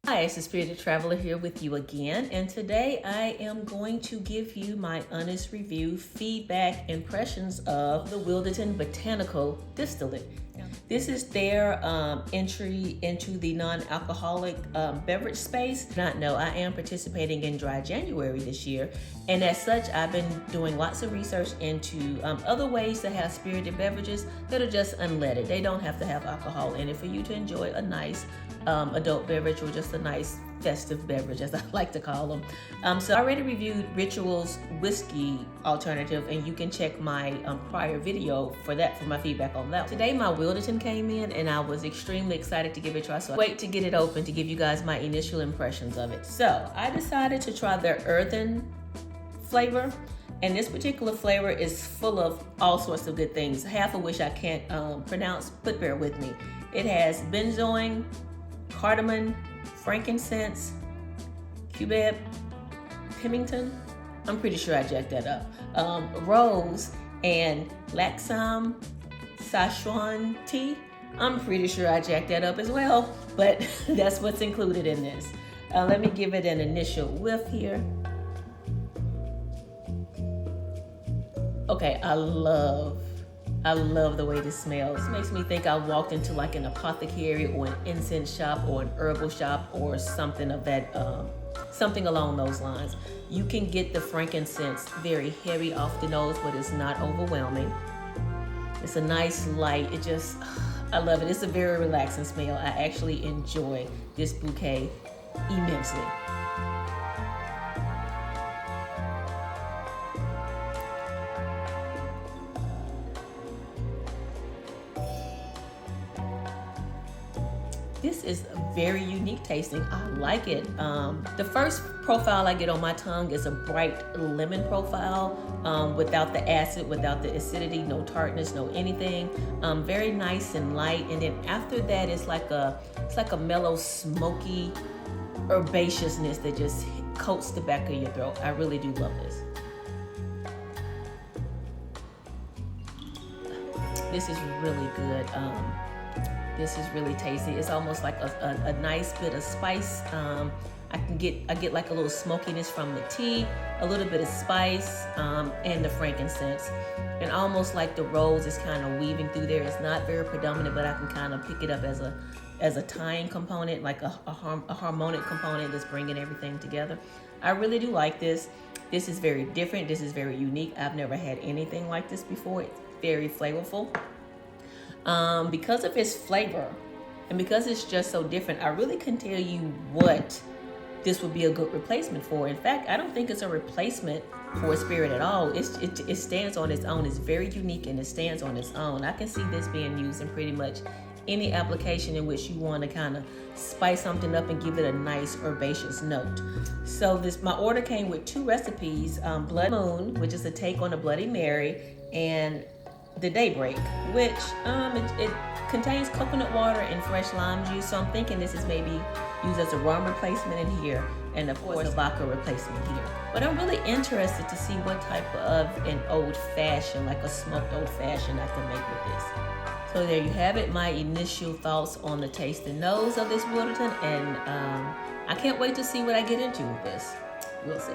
Hi, it's the Spirited Traveler here with you again, and today I am going to give you my honest review, feedback, impressions of the Wilderton Botanical Distillate. This is their entry into the non-alcoholic beverage space. Not know, I am participating in Dry January this year, and as such, I've been doing lots of research into other ways to have spirited beverages that are just unleaded. They don't have to have alcohol in it for you to enjoy a nice adult beverage or just a nice festive beverage, as I like to call them. So I already reviewed Ritual's whiskey alternative, and you can check my prior video for that, for my feedback on that. Today my Wilderton came in and I was extremely excited to give it a try, so I wait to get it open to give you guys my initial impressions of it. So I decided to try their earthen flavor, and this particular flavor is full of all sorts of good things, half of which I can't pronounce, but bear with me. It has benzoin, cardamom, frankincense, cubeb, pimington. I'm pretty sure I jacked that up. Rose and laxam Sichuan tea. I'm pretty sure I jacked that up as well, but that's what's included in this. Let me give it an initial whiff here. Okay, I love the way this smells. It makes me think I walked into like an apothecary or an incense shop or an herbal shop or something of that, something along those lines. You can get the frankincense very heavy off the nose, but it's not overwhelming. It's a nice light. It just, I love it. It's a very relaxing smell. I actually enjoy this bouquet immensely. This is very unique tasting. I like it. The first profile I get on my tongue is a bright lemon profile, without the acid, without the acidity, no tartness, no anything. Very nice and light. And then after that, it's like a mellow, smoky herbaceousness that just coats the back of your throat. I really do love this. This is really good. This is really tasty. It's almost like a nice bit of spice. I get like a little smokiness from the tea, a little bit of spice, and the frankincense. And almost like the rose is kind of weaving through there. It's not very predominant, but I can kind of pick it up as a tying component, like a harmonic component that's bringing everything together. I really do like this. This is very different. This is very unique. I've never had anything like this before. It's very flavorful. Because of its flavor and because it's just so different, I really couldn't tell you what this would be a good replacement for. In fact, I don't think it's a replacement for a spirit at all. It stands on its own. It's very unique and it stands on its own. I can see this being used in pretty much any application in which you want to kind of spice something up and give it a nice herbaceous note. So my order came with 2 recipes, Blood Moon, which is a take on a Bloody Mary, and the Daybreak, which it contains coconut water and fresh lime juice. So I'm thinking this is maybe used as a rum replacement in here, and of course a vodka replacement here. But I'm really interested to see what type of an old fashioned, like a smoked old fashioned, I can make with this. So there you have it, my initial thoughts on the taste and nose of this Wilderton, and I can't wait to see what I get into with this. We'll see.